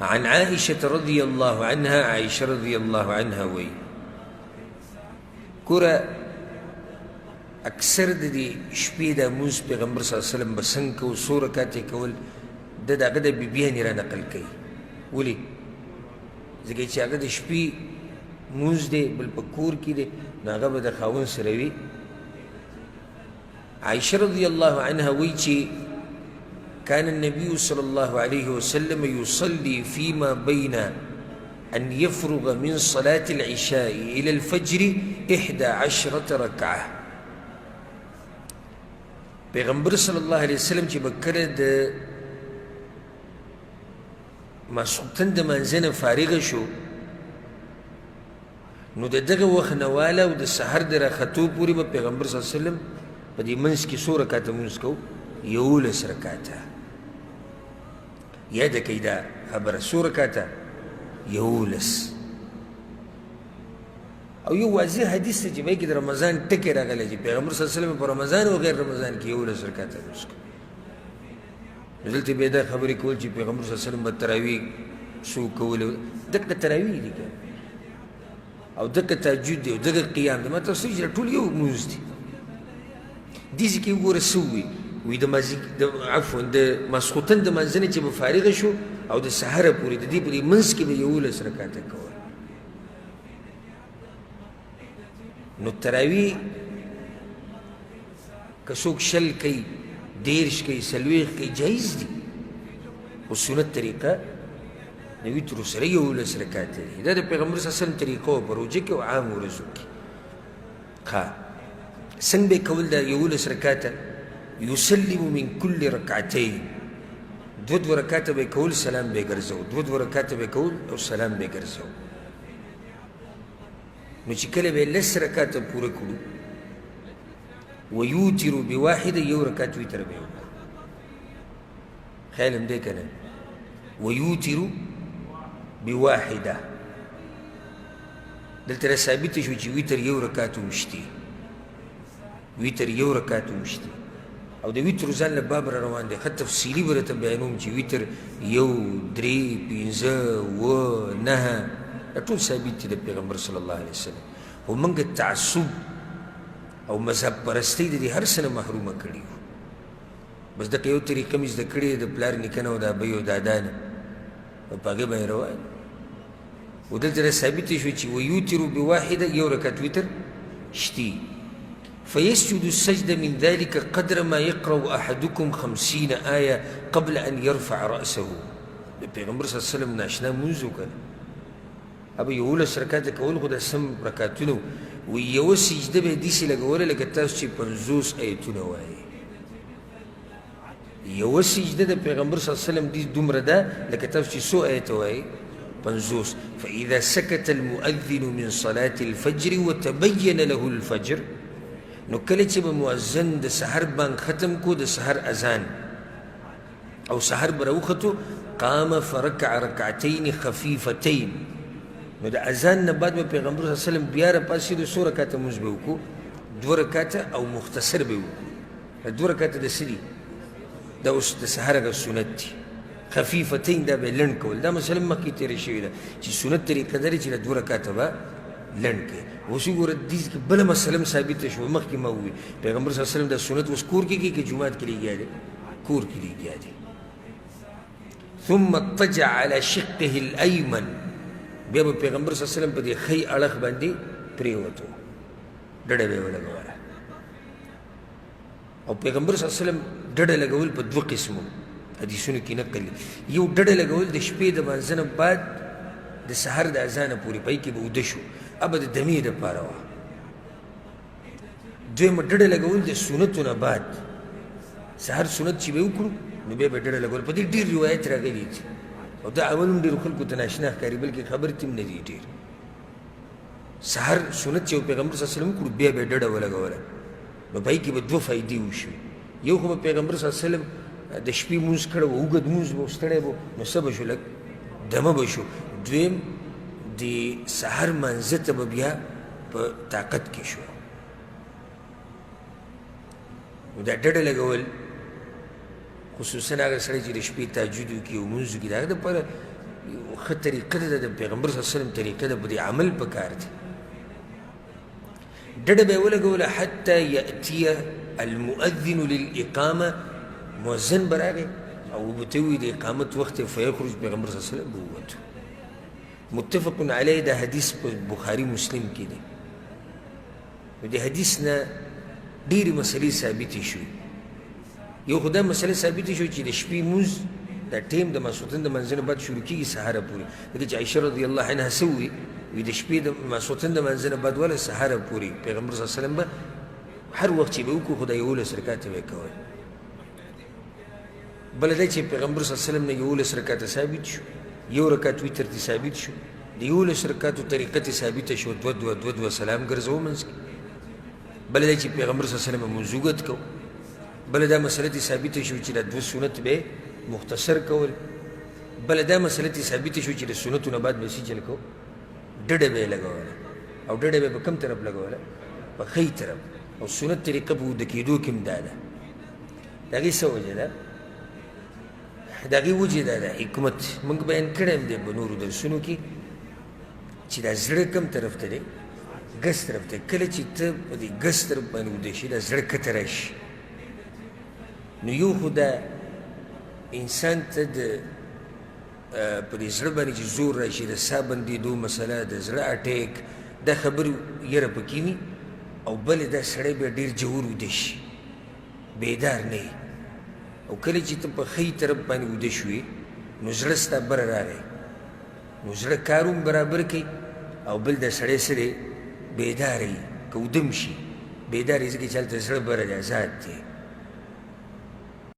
عن عائشة رضي الله عنها عائشة رضي الله عنها وی ګوره اکثر د دې شپې د مونځ پیغمبر صلی الله علیه وسلم به څنګه کو څو رکعات یې کول د هغه د بیبیانې را نقل کوي ولې ځکه چې هغه د شپې مونځ دی بل په کور کې دی نو هغه به د خاوند سره وي عائشة رضي الله عنها وی چې كان النبي صلى الله عليه وسلم يصلي فيما بين أن يفرغ من صلاة العشاء إلى الفجر 11 ركعة پیغمبر صلی الله علیه وسلم چې به کله د ماسخوتن د منځه نه فارغه شو نو د دغه وخت نه واله او د سحر د راختو پورې به پیغمبر صلی الله علیه وسلم په دې منځ کې څو رکعته مونځ کو 11 رکعته یاد کړئ دا خبره څو رکعته 11 او یو واضح حدیث دی چې وایي کې د رمضان ټکی راغلی چې پیغمبر صلی الله علیه وسلم په رمضان او غیر رمضان کې 11 رکعته مونځ کو نو دلته بیا دا خبرې کول چې پیغمبر صلی الله علیه وسلم به تراویح څو کول دغه تراویح دي او دغه تهجد دی او دغه قیام دی ما تاسو چې ټول یو مونځ دي دې ځکه وګوره څه وي د عفوا د ماسخوتن د منځه نه چې به فارغه شو او د سحره پورې د دې پورې منځ کې به 11 رکعته کول نو تراویح که څوک شل کوي 10 کوي 40 کوي جایز دي خو سنت طریقه د ویترو سره 11 رکعته دي دا د پیغمبر صلی الله علیه وسلم طریقه په روژه کې او عام ورځو کې ښه څنګه به کول دا 11 رکعته يسلم من كل ركعتين دو رکعته به کول سلام به ګرځو دو رکعته به کول او سلام به ګرځو نو چې کله به لس رکعته پوره کړو ويوتر بواحده یو رکعت وتر به خیال هم دې کنه ويوتر بواحده دلته ثابت شو چې وتر یو رکعت وشتي وتر یو رکعت وشتي او د ویتر ځان له باب را روان دی ښه تفصیلي به درته بیانوم چې ویتر 1 3 5 اووه 9 دا ټول ثابت دي د پیغمبر صلی الله علیه وسلم خو موږ تعصب او مذهب پرستۍ د دې هر څه نه محرومه کړي وو بس دغه یو طریقه مې زده کړې د پلار نیکه نه او د ابۍ او دادا نه او په هغې باندې روان و دلته ثابت شو چې ویوتر بواحده یو رکعت ویتر شتي فيسجد السجد من ذلك قدر ما يقرأ أحدكم 50 آية قبل أن يرفع رأسه پیغمبر صلی الله علیه وسلم ناشنا مونځ وکړ ابا 11 رکعته کول خو د سم رکعتونه و یو سجده به داسې لګوله لکه تاسو چې 50 آیتونه وایي یو سجده د پیغمبر صلی الله علیه وسلم دې دومره ده لکه تاسو چې څو آیته وایي 50 فإذا سكت المؤذن من صلاة الفجر وتبين له الفجر نو کله چې به مؤذن د سحر بانګ ختم کو د سحر اذان او سحر به راوختو قام فرکع رکعتین خفیفتین نو د اذان نه بعد به پیغمبر صلی الله علیه وسلم بیا راپاڅېدو څو رکعته مونځ به وکړو 2 رکعته او مختصر به وکړو 2 رکعته د څه دي دا اوس د سحر هغه سنت دي خفیفتین دا به لنډ کول دا مثلا مخکې تېره شوې ده چې سنت طریقه دا دی چې د 2 رکعته به لنډ کړي اوس وګوره دې کې بله مسله ثابته شوه مخکې ما وویل پیغمبر صلی الله علیه وسلم دا سنت اوس کور کې کوي که جومات کې لګیا دی کور کې لګیا دی ثم اضطجع على شقه الأيمن بیا به پیغمبر صلی الله علیه وسلم په دې ښی اړخ باندې پرېوتو ډډه به یې ولګوله او پیغمبر صلی الله علیه وسلم ډډه لګول په 2 قسمو حدیثونو کې نقل یو ډډه لګول د شپې د مانځه نه بعد د سحر د اذانه پورې پای کې به اوده شو ابا د دمې دپاره وه دویمه ډډه لګول د سنتو نه بعد سحر سنت چې به وکړو نو بیا به ډډه لګول په دې ډېر روایت راغلي دي او دا اول هم ډېرو خلکو ته ناشنا ښکاري بلکې خبرې ته هم نه دي ډېر سحر سنت چې پیغمبر صلی الله علیه وسلم وکړو بیا به ډډه ولګوله نو پای کې به 2 فایدې وشوې یو خو به پیغمبر صلی الله علیه وسلم د شپې مونځ کړی و اوږد مونځ به ستړی به نو څه به شو لږ دمه به شو دویم د سحر منځه ته به بیا په طاقت کې شو نو دا ډډه لګول خصوصا هغه سړی چې د شپې تهجد وکړي او مونځ وکړي د هغه دپاره یو ښه طریقه ده د پیغمبر صلی الله علیه وسلم طریقه ده، په دې عمل پکار دی. ډډه به یې ولګوله حتی یأتي المؤذن للإقامه، مؤذن به راغی او به ته ووایي د اقامت وخت دی، فیخرج پیغمبر صلی الله علیه وسلم به ووتو. متفق علیه دا حدیث په بخاري مسلم کې دی. نو د حدیث نه ډېرې مسلې ثابتې شوې. یو خو دا مسله ثابتې شوې چې د شپې مونځ دا ټیم د ماسخوتن د منځه نه بعد شروع کېږي سهاره پورې. ځکه چې عایشه رضی الله عنها څه ووایي، وایي د شپې د ماسخوتن د منځه نه بعد وله سهاره پورې پیغمبر صلی الله علیه وسلم به هر وخت چې به وکړو خو دا 11 رکعاته به یې کول. بله دا چې پیغمبر صلی الله علیه وسلم نه 11 رکعاته ثابت شو، یو رکعت وتر تی ثابت شو، د 11 رکعاتو طریقه تی ثابته شو، دوه سلام ګرځوه منځ کې. بله دا چې پیغمبر صلی الله علیه وسلم مونځ اوږد کو. بله دا مسله تی ثابته شو چې دا 2 سنت به مختصر کول. بله دا مسله تی ثابته شو چې د سنتو نه بعد به څه چل کو، ډډه به یې لګوله، او ډډه به یې په کوم طرف لګوله؟ په ښي طرف. او سنت طریقه په اوده کېدو کې هم دا ده. د هغې څه وجه ده؟ د هغې وجې دا ده، حکمت موږ بیان کړی هم دی په نورو درسونو کې چې دا زړه کوم طرف ته دی؟ ګس طرف ته. کله چې ته په دې ګس طرف باندې وده شي دا زړه کته راشي. نو یو خو دا انسان ته د په دې زړه باندې چې زور راشي، د ساه بندېدو مسله، د زړه اټیک، دا خبرې یره پکې وي. او بلې دا سړی بیا ډېر جوور وده شي، بیدار نه وي. او کله چې ته په ښي طرف باندې وده شوې نو زړه ستا بره راغی، نو زړه کار هم برابر کوي. او بل دا سړی څه دی؟ بیدار وي. که وده هم شي بیدار وي، ځکه چې هلته زړه بره دی، ازاد دی.